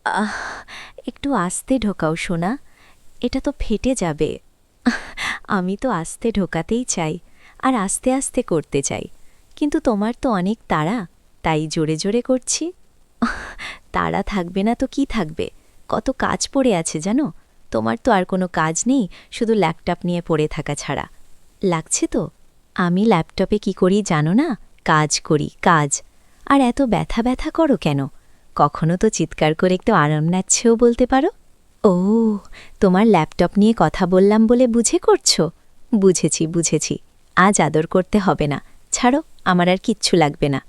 আহ একটু আস্তে ঢোকাও সোনা, এটা তো ফেটে যাবে। আমি তো আস্তে ঢোকাতেই চাই, আর আস্তে আস্তে করতে চাই, কিন্তু তোমার তো অনেক তাড়া, তাই জোরে জোরে করছি। তাড়া থাকবে না তো কি থাকবে, কত কাজ পড়ে আছে জানো। তোমার তো আর কোনো কাজ নেই, শুধু ল্যাপটপ নিয়ে পড়ে থাকা ছাড়া। লাগছে তো? আমি ল্যাপটপে কি করি জানো না? কাজ করি, কাজ। আর এত ব্যথা ব্যথা করো কেন? কখনো তো চিৎকার করে একটু আরাম নাচ্ছেও বলতে পারো। ও, তোমার ল্যাপটপ নিয়ে কথা বললাম বলে বুঝে করছো? বুঝেছি বুঝেছি, আজ আদর করতে হবে না, ছাড়ো, আমার আর কিচ্ছু লাগবে না।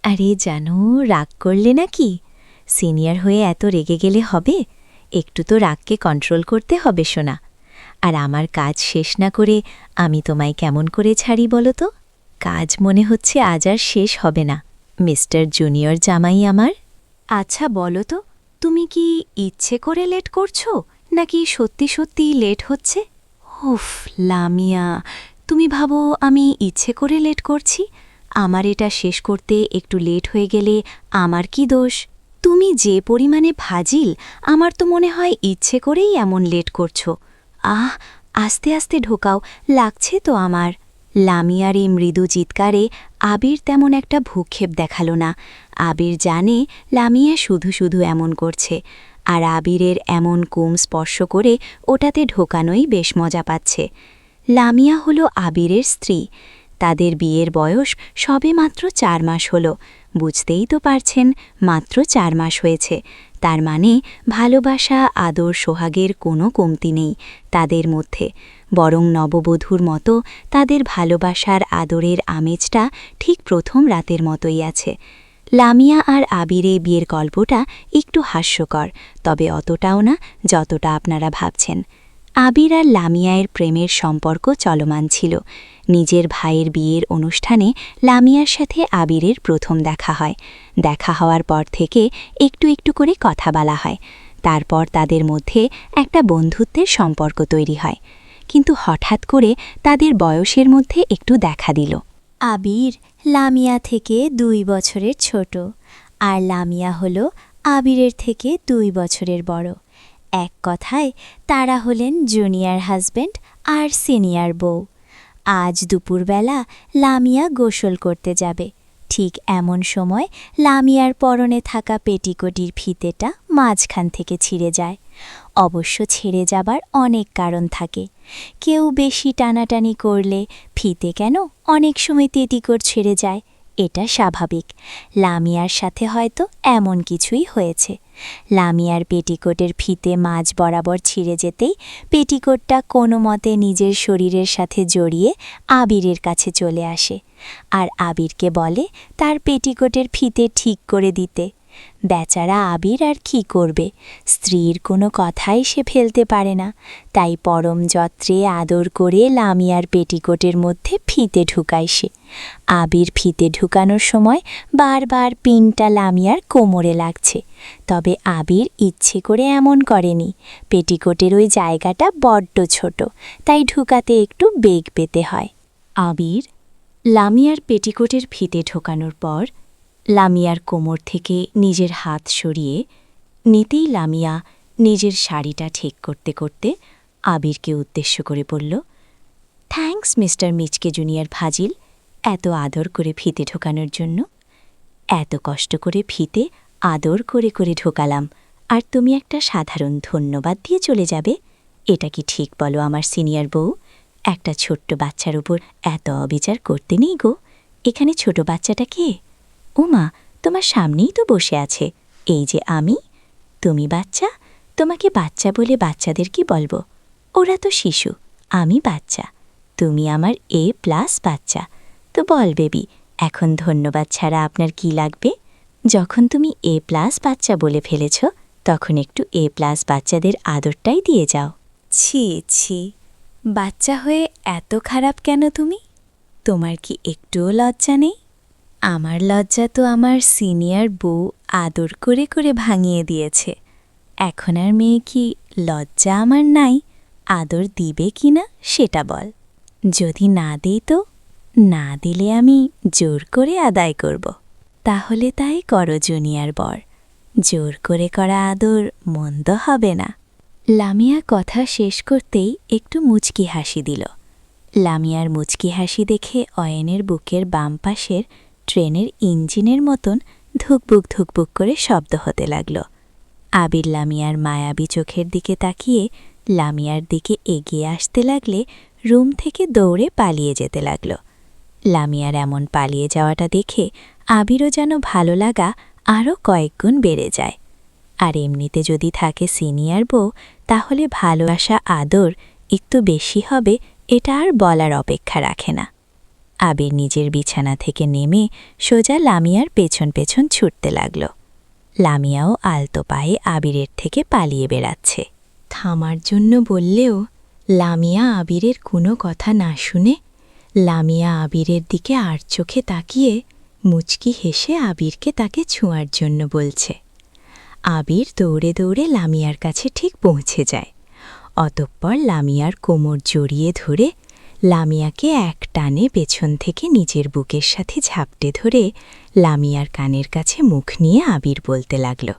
আরে জানো, রাগ করলে নাকি? সিনিয়র হয়ে এত রেগে গেলে হবে? একটু তো রাগকে কন্ট্রোল করতে হবে সোনা। আর আমার কাজ শেষ না করে আমি তোমায় কেমন করে ছাড়ি বলো তো? কাজ মনে হচ্ছে আজ আর শেষ হবে না, মিস্টার জুনিয়র জামাই আমার। আচ্ছা বলো তো, তুমি কি ইচ্ছে করে লেট করছো, নাকি সত্যি সত্যি লেট হচ্ছে? উফ লামিয়া, তুমি ভাবো আমি ইচ্ছে করে লেট করছি? আমার এটা শেষ করতে একটু লেট হয়ে গেলে আমার কি দোষ? তুমি যে পরিমাণে ফাজিল, আমার তো মনে হয় ইচ্ছে করেই এমন লেট করছো। আহ, আস্তে আস্তে ঢোকাও, লাগছে তো আমার। লামিয়ার এই মৃদু চিৎকারে আবির তেমন একটা ভূক্ষেপ দেখালো না। আবির জানে লামিয়া শুধু শুধু এমন করছে, আর আবিরের এমন কুম স্পর্শ করে ওটাতে ঢোকানোই বেশ মজা পাচ্ছে। লামিয়া হলো আবিরের স্ত্রী, তাদের বিয়ের বয়স সবে মাত্র 4 মাস হলো। বুঝতেই তো পারছেন, মাত্র 4 মাস হয়েছে, তার মানে ভালোবাসা আদর সোহাগের কোনো কমতি নেই তাদের মধ্যে, বরং নববধূর মতো তাদের ভালোবাসার আদরের আমেজটা ঠিক প্রথম রাতের মতোই আছে। লামিয়া আর আবিরে বিয়ের গল্পটা একটু হাস্যকর, তবে অতটাও না যতটা আপনারা ভাবছেন। আবির আর লামিয়ার প্রেমের সম্পর্ক চলমান ছিল। নিজের ভাইয়ের বিয়ের অনুষ্ঠানে লামিয়ার সাথে আবিরের প্রথম দেখা হয়। দেখা হওয়ার পর থেকে একটু একটু করে কথা বলা হয়, তারপর তাদের মধ্যে একটা বন্ধুত্বের সম্পর্ক তৈরি হয়। কিন্তু হঠাৎ করে তাদের বয়সের মধ্যে একটু দেখা দিল। আবির লামিয়া থেকে 2 বছরের ছোট, আর লামিয়া হল আবিরের থেকে 2 বছরের বড়। এক কথায় তারা হলেন জুনিয়র হাজব্যান্ড আর সিনিয়র বউ। আজ দুপুরবেলা লামিয়া গোসল করতে যাবে, ঠিক এমন সময় লামিয়ার পরনে থাকা পেটিকোটির ফিতেটা মাঝখান থেকে ছিঁড়ে যায়। অবশ্য ছেড়ে যাবার অনেক কারণ থাকে, কেউ বেশি টানাটানি করলে ফিতে কেন অনেক সময় পেটিকোট ছেড়ে যায়, এটা স্বাভাবিক। লামিয়ার সাথে হয়তো এমন কিছুই হয়েছে। লামিয়ার পেটিকোটের ফিতে মাঝ বরাবর ছিঁড়ে যেতেই পেটিকোটটা কোনো মতে নিজের শরীরের সাথে জড়িয়ে আবিরের কাছে চলে আসে, আর আবিরকে বলে তার পেটিকোটের ফিতে ঠিক করে দিতে। বেচারা আবির আর কি করবে, স্ত্রীর কোনো কথাই সে ফেলতে পারে না, তাই পরম যত্রে আদর করে লামিয়ার পেটিকোটের মধ্যে ফিতে ঢুকায় সে। আবির ফিতে ঢুকানোর সময় বারবার পিনটা লামিয়ার কোমরে লাগছে, তবে আবির ইচ্ছে করে এমন করেনি। পেটিকোটের ওই জায়গাটা বড্ড ছোট, তাই ঢুকাতে একটু বেগ পেতে হয়। আবির লামিয়ার পেটিকোটের ফিতে ঢোকানোর পর লামিয়ার কোমর থেকে নিজের হাত সরিয়ে নিতেই লামিয়া নিজের শাড়িটা ঠিক করতে করতে আবিরকে উদ্দেশ্য করে বলল, থ্যাঙ্কস মিস্টার মিচকে জুনিয়র ফাজিল, এত আদর করে ফিতে ঢোকানোর জন্য। এত কষ্ট করে ফিতে আদর করে করে ঢোকালাম, আর তুমি একটা সাধারণ ধন্যবাদ দিয়ে চলে যাবে? এটা কি ঠিক বলো আমার সিনিয়র বউ? একটা ছোট্ট বাচ্চার উপর এত অবিচার করতে নেই গো। এখানে ছোট বাচ্চাটা কে? ওমা, তোমার সামনেই তো বসে আছে, এই যে আমি। তুমি বাচ্চা? তোমাকে বাচ্চা বলে বাচ্চাদের কি বলবো? ওরা তো শিশু, আমি বাচ্চা। তুমি আমার A+ বাচ্চা। তো বল বেবি, এখন ধন্যবাদ ছাড়া আপনার কি লাগবে? যখন তুমি A+ বাচ্চা বলে ফেলেছ, তখন একটু A+ বাচ্চাদের আদরটাই দিয়ে যাও। ছি ছি, বাচ্চা হয়ে এত খারাপ কেন তুমি? তোমার কি একটুও লজ্জা নেই? আমার লজ্জা তো আমার সিনিয়র বউ আদর করে করে ভাঙিয়ে দিয়েছে। এখন আর মেয়ে কি লজ্জা আমার নাই? আদর দিবে কি না সেটা বল। যদি না দিই তো? না দিলে আমি জোর করে আদায় করব। তাহলে তাই করো জুনিয়র বর, জোর করে করা আদর মন্দ হবে না। লামিয়া কথা শেষ করতেই একটু মুচকি হাসি দিল। লামিয়ার মুচকি হাসি দেখে অয়নের বুকের বাম পাশের ট্রেনের ইঞ্জিনের মতন ধুকবুক ধুকবুক করে শব্দ হতে লাগল। আবির লামিয়ার মায়াবী চোখের দিকে তাকিয়ে লামিয়ার দিকে এগিয়ে আসতে লাগলে রুম থেকে দৌড়ে পালিয়ে যেতে লাগল। লামিয়ার এমন পালিয়ে যাওয়াটা দেখে আবিরও যেন ভালো লাগা আরও কয়েকগুণ বেড়ে যায়। আর এমনিতে যদি থাকে সিনিয়র বউ, তাহলে ভালোবাসা আদর একটু বেশি হবে, এটা আর বলার অপেক্ষা রাখে না। আবির নিজের বিছানা থেকে নেমে সোজা লামিয়ার পেছন পেছন ছুটতে লাগল। লামিয়াও আলতো পায়ে আবিরের থেকে পালিয়ে বেড়াচ্ছে। থামার জন্য বললেও লামিয়া আবিরের কোনো কথা না শুনে লামিয়া আবিরের দিকে আর চোখে তাকিয়ে মুচকি হেসে আবিরকে তাকে ছোঁয়ার জন্য বলছে। আবির দৌড়ে দৌড়ে লামিয়ার কাছে ঠিক পৌঁছে যায়। অতঃপর লামিয়ার কোমর জড়িয়ে ধরে লামিয়াকে এক টানে পেছন থেকে নিজের বুকের সাথে ঝাপটে ধরে লামিয়ার কানের কাছে মুখ নিয়ে আবির বলতে লাগল,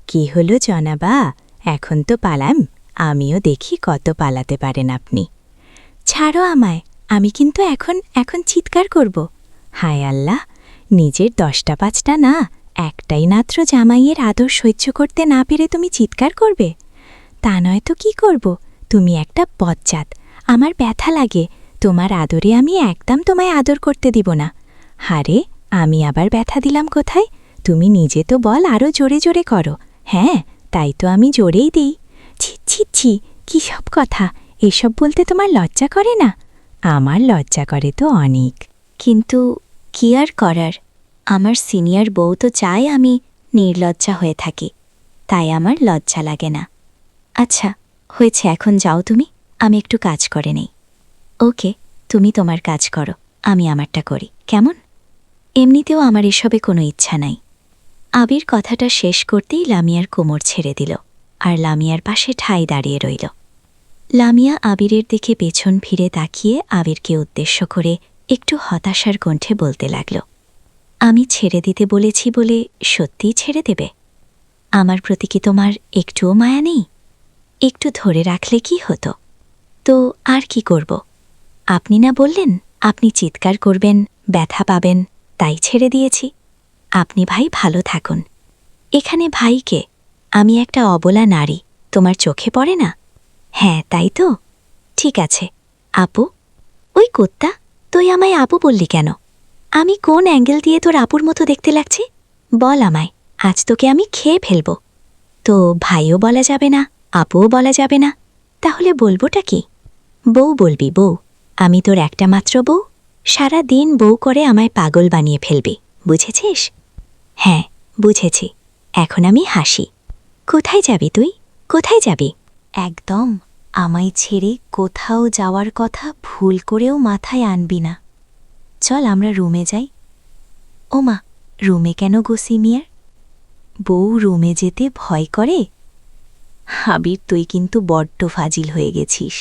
কি হলো জনাবা, এখন তো পালাম, আমিও দেখি কত পালাতে পারেন আপনি। ছাড়ো আমায়, আমি কিন্তু এখন চিৎকার করব। হায় আল্লাহ, নিজের 10টা 5টা না, একটাই মাত্র জামাইয়ের আদর সহ্য করতে না পেরে তুমি চিৎকার করবে? তা নয় তো কি করব, তুমি একটা বজ্জাত, আমার ব্যথা লাগে, তোমার আদরে আমি একদম তোমায় আদর করতে দিব না। হারে, আমি আবার ব্যথা দিলাম কোথায়? তুমি নিজে তো বল আরও জোরে জোরে করো। হ্যাঁ, তাই তো আমি জোরেই দিই। ছি ছি ছি, কী সব কথা, এসব বলতে তোমার লজ্জা করে না? আমার লজ্জা করে তো অনেক, কিন্তু কি আর করার, আমার সিনিয়র বউ তো চায় আমি নির্লজ্জা হয়ে থাকি, তাই আমার লজ্জা লাগে না। আচ্ছা হয়েছে, এখন যাও তুমি, আমি একটু কাজ করে নেই। ওকে, তুমি তোমার কাজ করো, আমি আমারটা করি, কেমন? এমনিতেও আমার এসবে কোনো ইচ্ছা নাই। আবির কথাটা শেষ করতেই লামিয়ার কোমর ছেড়ে দিল, আর লামিয়ার পাশে ঠাই দাঁড়িয়ে রইল। লামিয়া আবিরের দিকে পেছন ফিরে তাকিয়ে আবিরকে উদ্দেশ্য করে একটু হতাশার কণ্ঠে বলতে লাগল, আমি ছেড়ে দিতে বলেছি বলে সত্যিই ছেড়ে দেবে? আমার প্রতি কি তোমার একটুও মায়া নেই? একটু ধরে রাখলে কি হতো? তো আর কি করব? আপনি না বললেন আপনি চিৎকার করবেন, ব্যথা পাবেন, তাই ছেড়ে দিয়েছি। আপনি ভাই ভালো থাকুন। এখানে ভাইকে, আমি একটা অবলা নারী, তোমার চোখে পড়ে না? হ্যাঁ তাই তো, ঠিক আছে। আপু, ওই কুত্তা, তুই আমায় আপু বললি কেন? আমি কোন অ্যাঙ্গেল দিয়ে তোর আপুর মতো দেখতে লাগছি? বল আমায়, আজ তোকে আমি খেয়ে ফেলব। তো ভাইও বলা যাবে না, আপুও বলা যাবে না, তাহলে বলবোটা কি? বউ বলবি, বউ। আমি তোর একটা মাত্র বউ, সারা দিন বউ করে আমায় পাগল বানিয়ে ফেলবি, বুঝেছিস? হ্যাঁ বুঝেছি, এখন আমি হাসি। কোথায় যাবি তুই, কোথায় যাবি? একদম আমায় ছেড়ে কোথাও যাওয়ার কথা ভুল করেও মাথায় আনবি না। চল আমরা রুমে যাই। ওমা, রুমে কেন গো সিনিয়র? বউ রুমে যেতে ভয় করে? আবির, তুই কিন্তু বড্ড ফাজিল হয়ে গেছিস।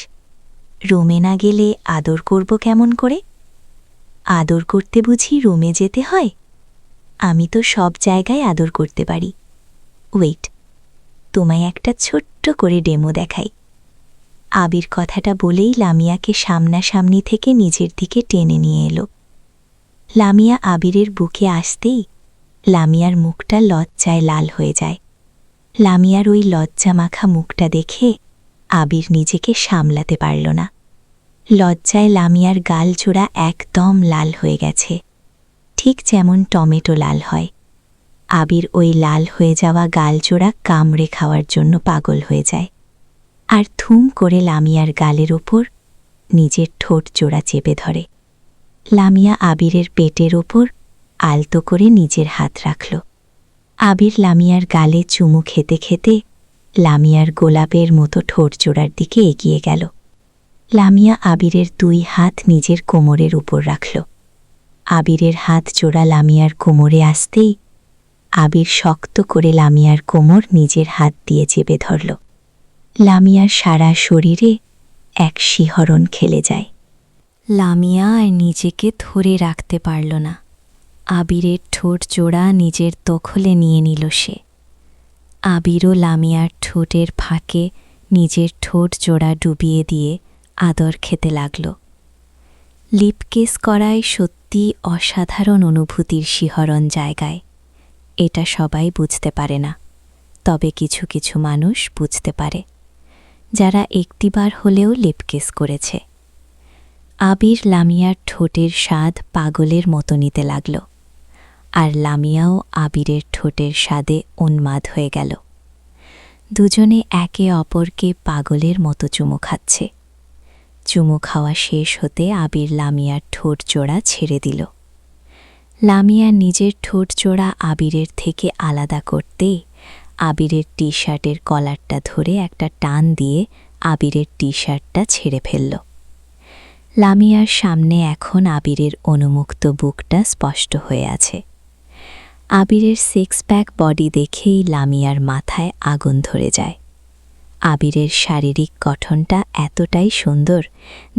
রুমে না গেলে আদর করব কেমন করে? আদর করতে বুঝি রুমে যেতে হয়? আমি তো সব জায়গায় আদর করতে পারি। ওয়েট, তোমায় একটা ছোট্ট করে ডেমো দেখাই। আবির কথাটা বলেই লামিয়াকে সামনাসামনি থেকে নিজের দিকে টেনে নিয়ে এলো। লামিয়া আবিরের বুকে আসতেই লামিয়ার মুখটা লজ্জায় লাল হয়ে যায়। লামিয়ার ওই লজ্জা মাখা মুখটা দেখে আবির নিজেকে সামলাতে পারল না। লজ্জায় লামিয়ার গাল জোড়া একদম লাল হয়ে গেছে, ঠিক যেমন টমেটো লাল হয়। আবির ওই লাল হয়ে যাওয়া গাল জোড়া কামড়ে খাওয়ার জন্য পাগল হয়ে যায়, আর থুম করে লামিয়ার গালের ওপর নিজের ঠোঁট জোড়া চেপে ধরে। লামিয়া আবিরের পেটের ওপর আলতো করে নিজের হাত রাখল। আবির লামিয়ার গালে চুমু খেতে খেতে লামিয়ার গোলাপের মতো ঠোঁট জোড়ার দিকে এগিয়ে গেল। লামিয়া আবিরের 2 হাত নিজের কোমরের উপর রাখল। আবিরের হাত জোড়া লামিয়ার কোমরে আসতেই আবির শক্ত করে লামিয়ার কোমর নিজের হাত দিয়ে চেপে ধরল। লামিয়ার সারা শরীরে এক শিহরণ খেলে যায়। লামিয়া আর নিজেকে ধরে রাখতে পারল না। আবিরের ঠোঁট জোড়া নিজের দখলে নিয়ে নিল সে। আবিরও লামিয়ার ঠোঁটের ফাঁকে নিজের ঠোঁট জোড়া ডুবিয়ে দিয়ে আদর খেতে লাগল। লিপকেস করায় সত্যি অসাধারণ অনুভূতির শিহরণ জায়গায়। এটা সবাই বুঝতে পারে না, তবে কিছু কিছু মানুষ বুঝতে পারে, যারা একটিবার হলেও লিপকেস করেছে। আবির লামিয়ার ঠোঁটের স্বাদ পাগলের মতো নিতে লাগল, আর লামিয়াও আবিরের ঠোঁটের স্বাদে উন্মাদ হয়ে গেল। দুজনে একে অপরকে পাগলের মতো চুমু খাচ্ছে। চুমু খাওয়া শেষ হতে আবির লামিয়ার ঠোঁট জোড়া ছেড়ে দিল। লামিয়া নিজের ঠোঁট জোড়া আবিরের থেকে আলাদা করতেই আবিরের টি শার্টের কলারটা ধরে একটা টান দিয়ে আবিরের টি শার্টটা ছেড়ে ফেলল। লামিয়ার সামনে এখন আবিরের অনুমুক্ত বুকটা স্পষ্ট হয়ে আছে। আবিরের সিক্স প্যাক বডি দেখেই লামিয়ার মাথায় আগুন ধরে যায়। আবিরের শারীরিক গঠনটা এতটাই সুন্দর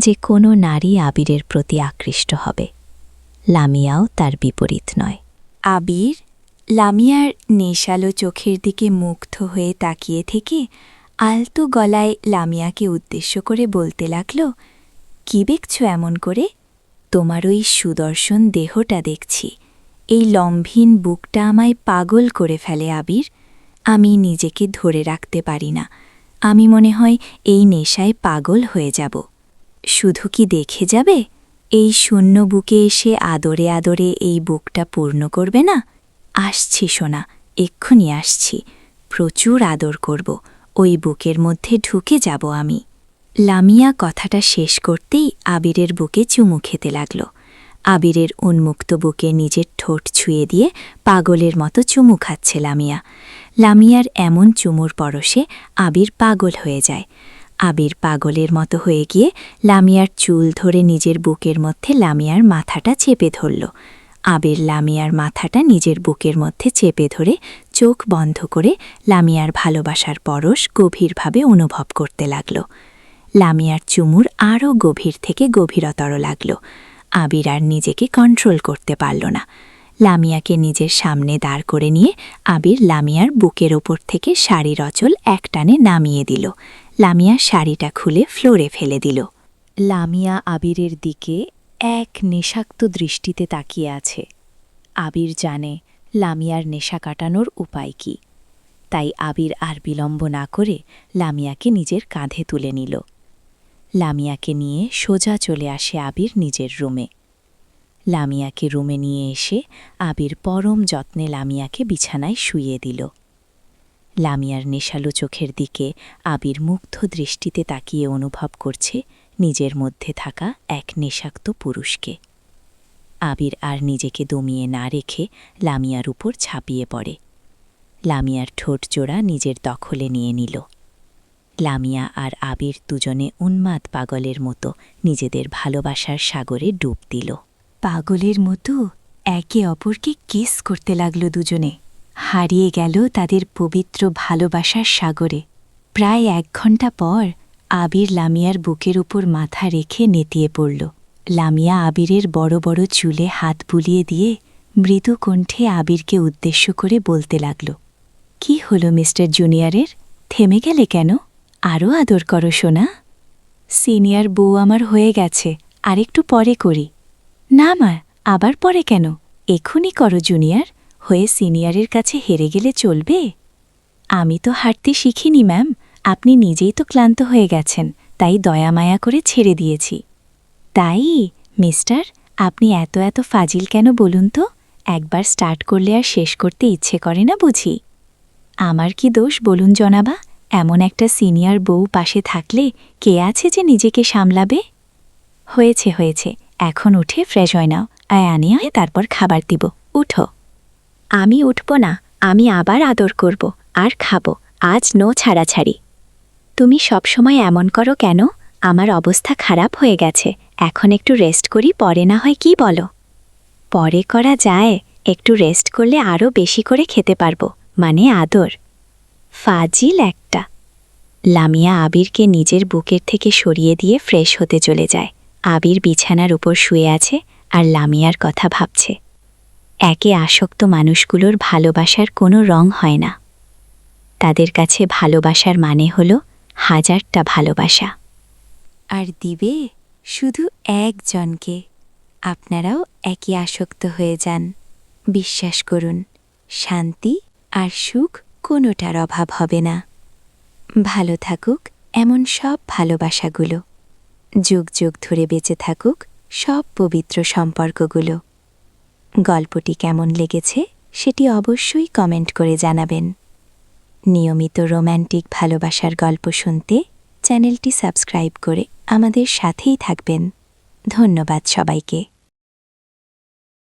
যে কোনো নারী আবিরের প্রতি আকৃষ্ট হবে। লামিয়াও তার বিপরীত নয়। আবির লামিয়ার নেশালো চোখের দিকে মুগ্ধ হয়ে তাকিয়ে থেকে আলতো গলায় লামিয়াকে উদ্দেশ্য করে বলতে লাগল, কি দেখছ এমন করে? তোমার ওই সুদর্শন দেহটা দেখছি। এই লম্ভীন বুকটা আমায় পাগল করে ফেলে আবির। আমি নিজেকে ধরে রাখতে পারি না। আমি মনে হয় এই নেশায় পাগল হয়ে যাব। শুধু কি দেখে যাবে? এই শূন্য বুকে এসে আদরে আদরে এই বুকটা পূর্ণ করবে না? আসছি সোনা, এক্ষুনি আসছি। প্রচুর আদর করব, ওই বুকের মধ্যে ঢুকে যাব আমি। লামিয়া কথাটা শেষ করতেই আবিরের বুকে চুমু খেতে লাগল। আবিরের উন্মুক্ত বুকে নিজের ঠোঁট ছুঁয়ে দিয়ে পাগলের মতো চুমু খাচ্ছে লামিয়া। লামিয়ার এমন চুমুর পরশে আবির পাগল হয়ে যায়। আবির পাগলের মতো হয়ে গিয়ে লামিয়ার চুল ধরে নিজের বুকের মধ্যে লামিয়ার মাথাটা চেপে ধরল। আবির লামিয়ার মাথাটা নিজের বুকের মধ্যে চেপে ধরে চোখ বন্ধ করে লামিয়ার ভালোবাসার পরশ গভীরভাবে অনুভব করতে লাগল। লামিয়ার চুমুর আরও গভীর থেকে গভীরতর লাগল। আবির আর নিজেকে কন্ট্রোল করতে পারল না। লামিয়াকে নিজের সামনে দাঁড় করে নিয়ে আবির লামিয়ার বুকের ওপর থেকে শাড়ির অচল একটানে নামিয়ে দিল। লামিয়া শাড়িটা খুলে ফ্লোরে ফেলে দিল। লামিয়া আবিরের দিকে এক নেশাক্ত দৃষ্টিতে তাকিয়ে আছে। আবির জানে লামিয়ার নেশা কাটানোর উপায় কি, তাই আবির আর বিলম্ব না করে লামিয়াকে নিজের কাঁধে তুলে নিল। লামিয়াকে নিয়ে সোজা চলে আসে আবির নিজের রুমে। লামিয়াকে রুমে নিয়ে এসে আবির পরম যত্নে লামিয়াকে বিছানায় শুইয়ে দিল। লামিয়ার নেশালো চোখের দিকে আবির মুগ্ধ দৃষ্টিতে তাকিয়ে অনুভব করছে নিজের মধ্যে থাকা এক নেশাক্ত পুরুষকে। আবির আর নিজেকে দমিয়ে না রেখে লামিয়ার উপর ঝাঁপিয়ে পড়ে। লামিয়ার ঠোঁট জোড়া নিজের দখলে নিয়ে নিল। লামিয়া আর আবির দুজনে উন্মাদ পাগলের মতো নিজেদের ভালোবাসার সাগরে ডুব দিল। পাগলের মতো একে অপরকে কিস করতে লাগল দুজনে। হারিয়ে গেল তাদের পবিত্র ভালোবাসার সাগরে। প্রায় 1 ঘণ্টা পর আবির লামিয়ার বুকের উপর মাথা রেখে নেতিয়ে পড়ল। লামিয়া আবিরের বড় বড় চুলে হাত বুলিয়ে দিয়ে মৃদু কণ্ঠে আবিরকে উদ্দেশ্য করে বলতে লাগল, কি হলো মিস্টার জুনিয়রের? থেমে গেলে কেন? আরও আদর করো সোনা। সিনিয়র বউ আমার হয়ে গেছে, আরেকটু পরে করি। না মা, আবার পরে কেন? এক্ষুনি করো জুনিয়র। হয়ে সিনিয়রের কাছে হেরে গেলে চলবে? আমি তো হাঁটতে শিখিনি ম্যাম, আপনি নিজেই তো ক্লান্ত হয়ে গেছেন, তাই দয়ামায়া করে ছেড়ে দিয়েছি। তাই মিস্টার, আপনি এত এত ফাজিল কেন বলুন তো? একবার স্টার্ট করলে আর শেষ করতে ইচ্ছে করে না বুঝি? আমার কি দোষ বলুন জনাবা? এমন একটা সিনিয়র বউ পাশে থাকলে কে আছে যে নিজেকে সামলাবে? হয়েছে হয়েছে, এখন উঠে ফ্রেশ হয় নাও, আনিয়া তারপর খাবার দিব। উঠো। আমি উঠব না, আমি আবার আদর করব আর খাবো। আজ নো ছাড়াছাড়ি। তুমি সবসময় এমন করো কেন? আমার অবস্থা খারাপ হয়ে গেছে, এখন একটু রেস্ট করি, পরে না হয় কি বলো? পরে করা যায়, একটু রেস্ট করলে আরও বেশি করে খেতে পারবো, মানে আদর। ফাজিল একটা। লামিয়া আবিরকে নিজের বুকের থেকে সরিয়ে দিয়ে ফ্রেশ হতে চলে যায়। আবির বিছানার উপর শুয়ে আছে আর লামিয়ার কথা ভাবছে। একে আসক্ত মানুষগুলোর ভালোবাসার কোনো রং হয় না। তাদের কাছে ভালোবাসার মানে হল হাজারটা ভালোবাসা। আর দিবে শুধু একজনকে। আপনারাও একই আসক্ত হয়ে যান। বিশ্বাস করুন, শান্তি আর সুখ কোনোটার অভাব হবে না। ভালো থাকুক এমন সব ভালোবাসাগুলো, যুগ যুগ ধরে বেঁচে থাকুক সব পবিত্র সম্পর্কগুলো। গল্পটি কেমন লেগেছে সেটি অবশ্যই কমেন্ট করে জানাবেন। নিয়মিত রোম্যান্টিক ভালোবাসার গল্প শুনতে চ্যানেলটি সাবস্ক্রাইব করে আমাদের সাথেই থাকবেন। ধন্যবাদ সবাইকে।